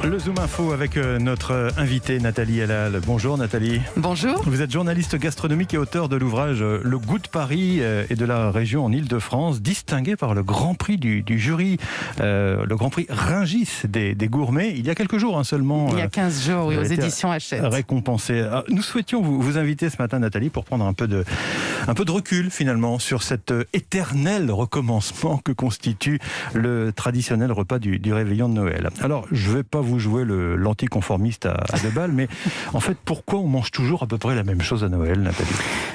Le Zoom Info avec notre invitée Nathalie Elal. Bonjour Nathalie. Bonjour. Vous êtes journaliste gastronomique et auteur de l'ouvrage Le Goût de Paris et de la région en Ile-de-France, distingué par le Grand Prix du jury, le Grand Prix Rungis des gourmets, il y a quelques jours seulement. Il y a 15 jours, oui, aux éditions Hachette. Récompensé. Alors, nous souhaitions vous inviter ce matin Nathalie pour prendre un peu de recul finalement sur cet éternel recommencement que constitue le traditionnel repas du réveillon de Noël. Alors, je ne vais pas vous jouer l'anticonformiste à deux balles, mais en fait, pourquoi on mange toujours à peu près la même chose à Noël, Nathalie ?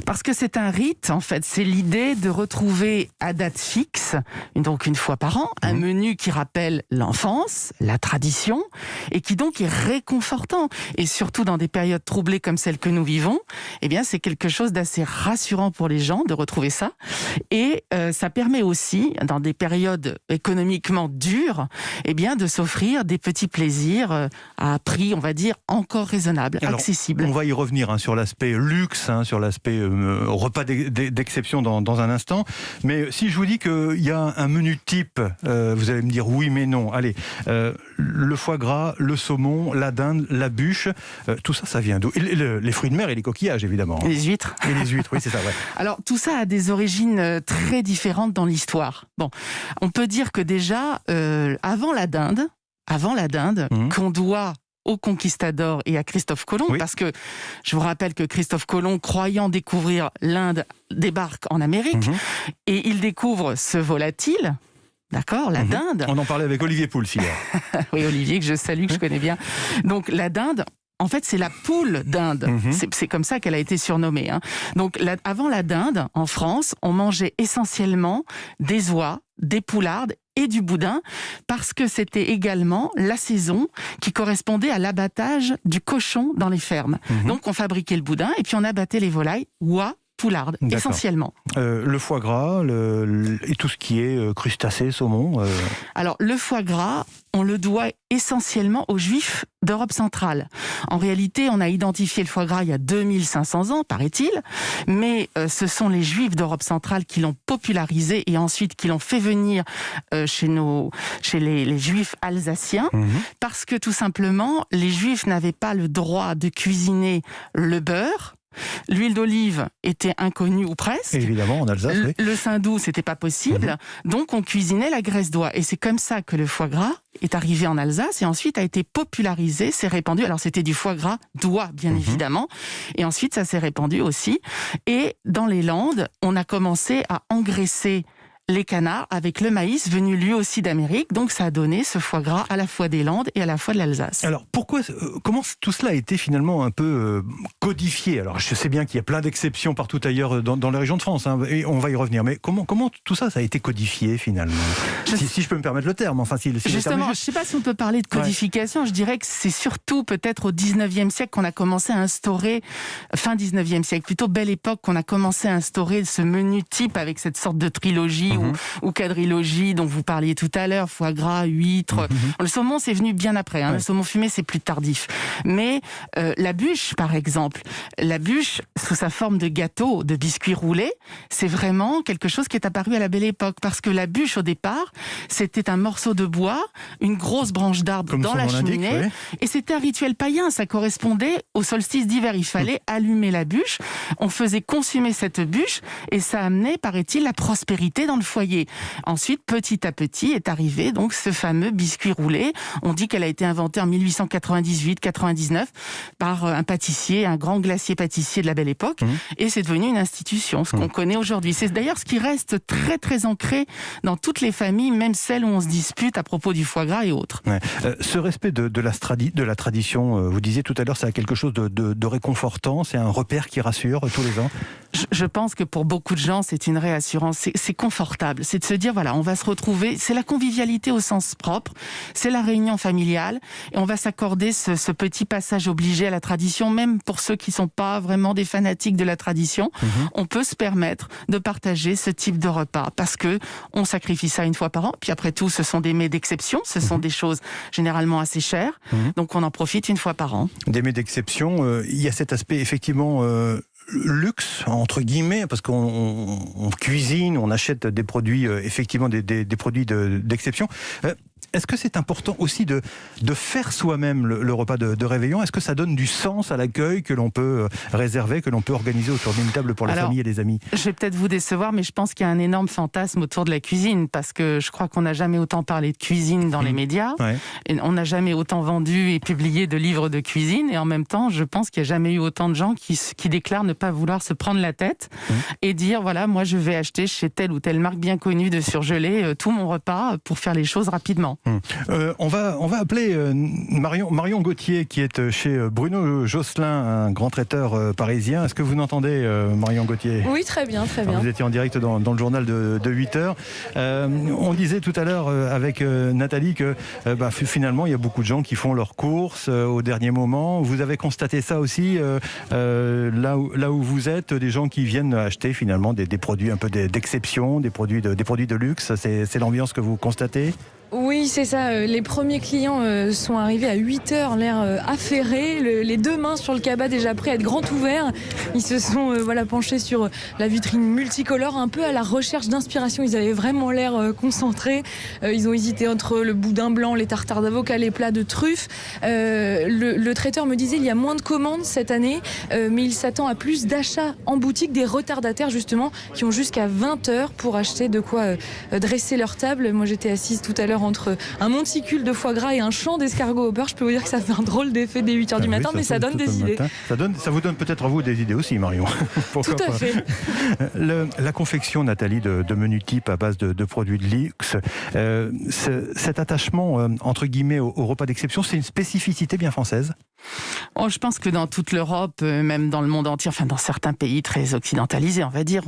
Parce que c'est un rite, en fait. C'est l'idée de retrouver à date fixe, donc une fois par an, un menu qui rappelle l'enfance, la tradition, et qui donc est réconfortant. Et surtout dans des périodes troublées comme celles que nous vivons, eh bien, c'est quelque chose d'assez rassurant pour les gens de retrouver ça. Et ça permet aussi, dans des périodes économiquement dures, eh bien, de s'offrir des petits plaisirs à prix, on va dire, encore raisonnable, accessible. On va y revenir sur l'aspect luxe, sur l'aspect repas d'exception dans un instant. Mais si je vous dis qu'il y a un menu type, vous allez me dire oui mais non. Allez, le foie gras, le saumon, la dinde, la bûche, tout ça, ça vient d'où ? Les fruits de mer et les coquillages, évidemment. Les huîtres. Et les huîtres, oui, c'est ça, ouais. Alors, tout ça a des origines très différentes dans l'histoire. Bon, on peut dire que déjà, avant la dinde, qu'on doit aux conquistadors et à Christophe Colomb, parce que je vous rappelle que Christophe Colomb, croyant découvrir l'Inde, débarque en Amérique et il découvre ce volatile. D'accord, la dinde. On en parlait avec Olivier Pouls hier. Oui, Olivier, que je salue, que je connais bien. Donc la dinde, en fait, c'est la poule d'Inde. C'est comme ça qu'elle a été surnommée. Donc avant la dinde, en France, on mangeait essentiellement des oies, des poulardes et du boudin, parce que c'était également la saison qui correspondait à l'abattage du cochon dans les fermes. Donc on fabriquait le boudin et puis on abattait les volailles, oies, poulardes, essentiellement. Le foie gras et tout ce qui est crustacés, saumon. Alors le foie gras, on le doit essentiellement aux Juifs d'Europe centrale. En réalité, on a identifié le foie gras il y a 2500 ans, paraît-il, mais ce sont les Juifs d'Europe centrale qui l'ont popularisé et ensuite qui l'ont fait venir chez les Juifs alsaciens, parce que tout simplement, les Juifs n'avaient pas le droit de cuisiner le beurre. L'huile d'olive était inconnue ou presque. Évidemment, en Alsace, oui. Le saindoux, c'était pas possible. Donc, on cuisinait la graisse d'oie. Et c'est comme ça que le foie gras est arrivé en Alsace et ensuite a été popularisé, s'est répandu. Alors, c'était du foie gras d'oie, bien évidemment. Et ensuite, ça s'est répandu aussi. Et dans les Landes, on a commencé à engraisser les canards avec le maïs venu lui aussi d'Amérique. Donc ça a donné ce foie gras à la fois des Landes et à la fois de l'Alsace. Alors comment tout cela a été finalement un peu codifié ? Alors je sais bien qu'il y a plein d'exceptions partout ailleurs dans les régions de France, et on va y revenir. Mais comment tout ça a été codifié finalement ? Si je peux me permettre le terme. Enfin, justement, je ne sais pas si on peut parler de codification. Ouais. Je dirais que c'est surtout peut-être au 19e siècle qu'on a commencé à instaurer, fin 19e siècle, plutôt belle époque, qu'on a commencé à instaurer ce menu type avec cette sorte de trilogie ou quadrilogie dont vous parliez tout à l'heure, foie gras, huîtres. Le saumon, c'est venu bien après. Le saumon fumé, c'est plus tardif. Mais la bûche, par exemple, la bûche, sous sa forme de gâteau, de biscuit roulé, c'est vraiment quelque chose qui est apparu à la belle époque. Parce que la bûche, au départ, c'était un morceau de bois, une grosse branche d'arbre dans la cheminée. Et c'était un rituel païen. Ça correspondait au solstice d'hiver. Il fallait allumer la bûche. On faisait consumer cette bûche et ça amenait, paraît-il, la prospérité dans le foyer. Ensuite, petit à petit, est arrivé donc ce fameux biscuit roulé. On dit qu'elle a été inventée en 1898-99 par un pâtissier, un grand glacier pâtissier de la belle époque, et c'est devenu une institution, ce qu'on connaît aujourd'hui. C'est d'ailleurs ce qui reste très très ancré dans toutes les familles, même celles où on se dispute à propos du foie gras et autres. Ce respect de la tradition, vous disiez tout à l'heure, ça a quelque chose de réconfortant, c'est un repère qui rassure tous les ans. Je pense que pour beaucoup de gens, c'est une réassurance, c'est confortable, c'est de se dire, voilà, on va se retrouver, c'est la convivialité au sens propre, c'est la réunion familiale, et on va s'accorder ce petit passage obligé à la tradition, même pour ceux qui ne sont pas vraiment des fanatiques de la tradition, on peut se permettre de partager ce type de repas, parce que on sacrifie ça une fois par an, puis après tout, ce sont des mets d'exception, ce sont des choses généralement assez chères, donc on en profite une fois par an. Des mets d'exception, il y a cet aspect effectivement luxe, entre guillemets, parce qu'on cuisine, on achète des produits, effectivement des produits d'exception. Est-ce que c'est important aussi de faire soi-même le repas de réveillon? Est-ce que ça donne du sens à l'accueil que l'on peut réserver, que l'on peut organiser autour d'une table pour la famille et les amis? Je vais peut-être vous décevoir, mais je pense qu'il y a un énorme fantasme autour de la cuisine, parce que je crois qu'on n'a jamais autant parlé de cuisine dans les médias, et on n'a jamais autant vendu et publié de livres de cuisine, et en même temps, je pense qu'il n'y a jamais eu autant de gens qui déclarent ne pas vouloir se prendre la tête et dire, voilà, moi je vais acheter chez telle ou telle marque bien connue de surgelé tout mon repas pour faire les choses rapidement. On va appeler Marion Gauthier, qui est chez Bruno Josselin, un grand traiteur parisien. Est-ce que vous n'entendez, Marion Gauthier? Oui, très bien, très bien. Vous étiez en direct dans le journal de 8h. On disait tout à l'heure avec Nathalie que finalement, il y a beaucoup de gens qui font leurs courses au dernier moment. Vous avez constaté ça aussi là où vous êtes, des gens qui viennent acheter finalement des produits un peu d'exception, des produits de luxe. C'est l'ambiance que vous constatez? Oui, c'est ça. Les premiers clients sont arrivés à 8h, l'air affairé, les deux mains sur le cabas déjà prêts à être grand ouverts. Ils se sont penchés sur la vitrine multicolore, un peu à la recherche d'inspiration. Ils avaient vraiment l'air concentrés. Ils ont hésité entre le boudin blanc, les tartares d'avocat, les plats de truffes. Le traiteur me disait il y a moins de commandes cette année, mais il s'attend à plus d'achats en boutique, des retardataires justement, qui ont jusqu'à 20h pour acheter de quoi dresser leur table. Moi, j'étais assise tout à l'heure entre un monticule de foie gras et un champ d'escargots au beurre. Je peux vous dire que ça fait un drôle d'effet dès 8h du matin, mais ça donne des idées. Ça vous donne peut-être à vous des idées aussi, Marion. Tout à fait. La confection, Nathalie, de menus types à base de produits de luxe, cet attachement, entre guillemets, au repas d'exception, c'est une spécificité bien française? Je pense que dans toute l'Europe, même dans le monde entier, enfin dans certains pays très occidentalisés, on va dire,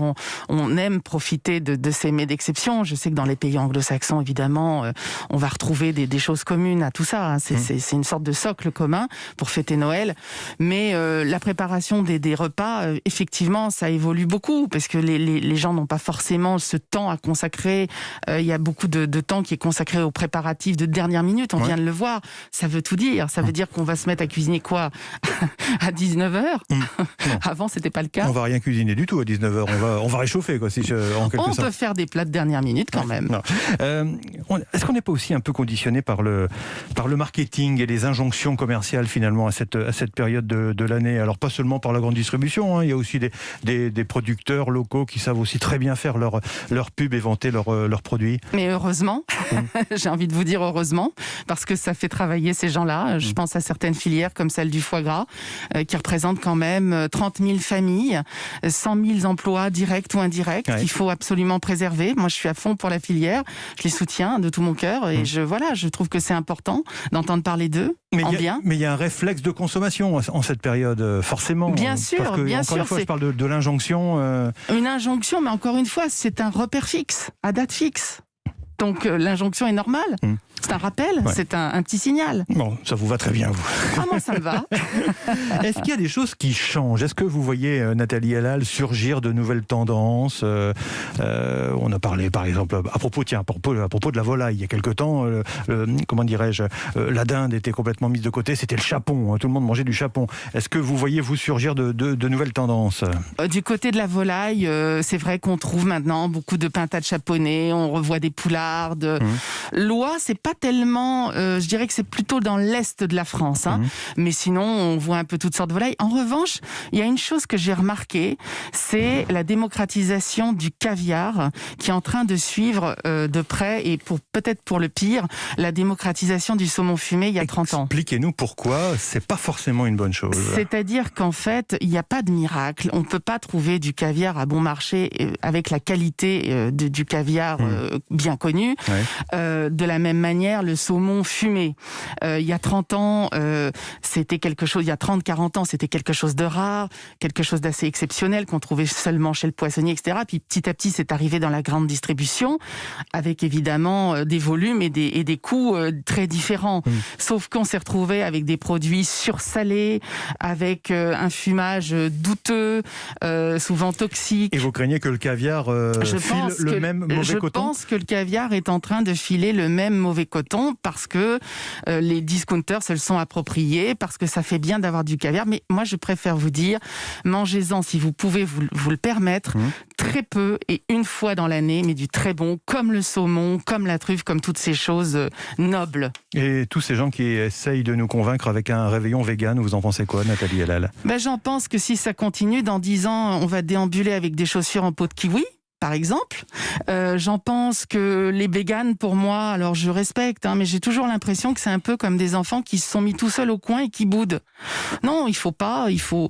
on aime profiter de ces mets d'exception. Je sais que dans les pays anglo-saxons, évidemment, on va retrouver des choses communes à tout ça. Hein. C'est une sorte de socle commun pour fêter Noël. Mais la préparation des repas, effectivement, ça évolue beaucoup parce que les gens n'ont pas forcément ce temps à consacrer. Il y a beaucoup de temps qui est consacré aux préparatifs de dernière minute. On vient de le voir. Ça veut tout dire. Ça veut dire qu'on va se mettre à cuisiner quoi à 19h. Avant, c'était pas le cas. On va rien cuisiner du tout à 19h. On va réchauffer, quoi, en quelque sorte. On peut faire des plats de dernière minute quand même. Est-ce qu'on n'est pas aussi un peu conditionné par le marketing et les injonctions commerciales finalement à cette période de l'année? Alors pas seulement par la grande distribution, hein, il y a aussi des producteurs locaux qui savent aussi très bien faire leur pub et vanter leurs produits. Mais heureusement, j'ai envie de vous dire heureusement, parce que ça fait travailler ces gens-là. Je pense à certaines filières comme celle du foie gras, qui représente quand même 30 000 familles, 100 000 emplois directs ou indirects qu'il faut absolument préserver. Moi, je suis à fond pour la filière, je les soutiens de tout mon cœur et je trouve que c'est important d'entendre parler d'eux en bien. Mais il y a un réflexe de consommation en cette période, forcément. Bien sûr, parce que, bien encore sûr. Une fois, je parle de l'injonction. Une injonction, mais encore une fois, c'est un repère fixe, à date fixe. Donc l'injonction est normale. C'est un rappel, c'est un petit signal. Bon, ça vous va très bien, vous. Ah, moi, ça me va. Est-ce qu'il y a des choses qui changent? Est-ce que vous voyez, Nathalie Hellal, surgir de nouvelles tendances? On a parlé, par exemple, à propos de la volaille, il y a quelque temps, comment dirais-je, la dinde était complètement mise de côté, c'était le chapon, hein, tout le monde mangeait du chapon. Est-ce que vous voyez, vous, surgir de nouvelles tendances? Du côté de la volaille, c'est vrai qu'on trouve maintenant beaucoup de pintades chaponnées, on revoit des poulardes. L'oie, c'est pas tellement, je dirais que c'est plutôt dans l'est de la France, hein. Mais sinon on voit un peu toutes sortes de volailles. En revanche, il y a une chose que j'ai remarquée, c'est la démocratisation du caviar qui est en train de suivre de près et peut-être pour le pire, la démocratisation du saumon fumé il y a 30 ans. Expliquez-nous pourquoi c'est pas forcément une bonne chose. C'est-à-dire qu'en fait, il n'y a pas de miracle. On ne peut pas trouver du caviar à bon marché avec la qualité du caviar bien connu. De la même manière, le saumon fumé. Il y a 30 ans, c'était quelque chose, il y a 30-40 ans, c'était quelque chose de rare, quelque chose d'assez exceptionnel qu'on trouvait seulement chez le poissonnier, etc. Puis petit à petit, c'est arrivé dans la grande distribution, avec évidemment des volumes et des coûts très différents. Sauf qu'on s'est retrouvé avec des produits sursalés, avec un fumage douteux, souvent toxique. Et vous craignez que le caviar file le même mauvais coton? Je pense que le caviar caviar est en train de filer le même mauvais coton parce que les discounters se le sont appropriés, parce que ça fait bien d'avoir du caviar. Mais moi, je préfère vous dire, mangez-en si vous pouvez vous le permettre, très peu et une fois dans l'année, mais du très bon, comme le saumon, comme la truffe, comme toutes ces choses nobles. Et tous ces gens qui essayent de nous convaincre avec un réveillon vegan, vous en pensez quoi, Nathalie Elal? J'en pense que si ça continue, dans 10 ans, on va déambuler avec des chaussures en peau de kiwi, par exemple. J'en pense que les véganes, pour moi, alors je respecte, mais j'ai toujours l'impression que c'est un peu comme des enfants qui se sont mis tout seuls au coin et qui boudent. Non, il faut...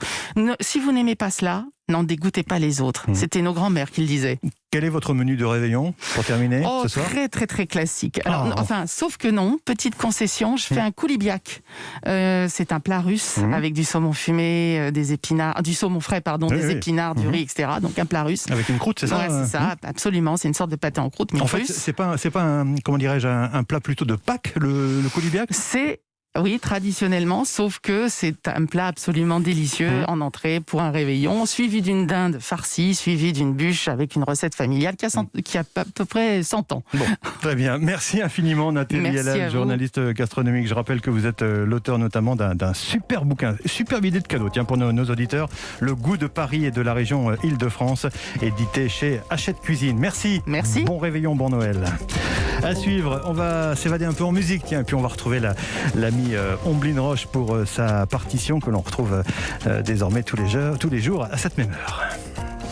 Si vous n'aimez pas cela, n'en dégoûtez pas les autres. C'était nos grands-mères qui le disaient. Quel est votre menu de réveillon pour terminer ce soir? Très très très classique. Alors, sauf que non, petite concession, je fais un koulibiak. C'est un plat russe avec du saumon fumé, des épinards, du saumon frais, des épinards, du riz, etc. Donc un plat russe. Avec une croûte, c'est ça? Ouais, c'est ça, absolument. C'est une sorte de pâté en croûte, mais en russe. fait, c'est pas un, comment dirais-je, un plat plutôt de Pâques, le koulibiak? Oui, traditionnellement, sauf que c'est un plat absolument délicieux en entrée pour un réveillon, suivi d'une dinde farcie, suivi d'une bûche avec une recette familiale qui a à peu près 100 ans. Bon, très bien. Merci infiniment, Nathalie Elal, journaliste gastronomique. Je rappelle que vous êtes l'auteur notamment d'un super bouquin, superbe idée de cadeau, tiens, pour nos auditeurs, Le goût de Paris et de la région Île-de-France, édité chez Hachette Cuisine. Merci. Merci. Bon réveillon, bon Noël. À suivre, on va s'évader un peu en musique, tiens, et puis on va retrouver l'ami Omblin Roche pour sa partition que l'on retrouve désormais tous les jours à cette même heure.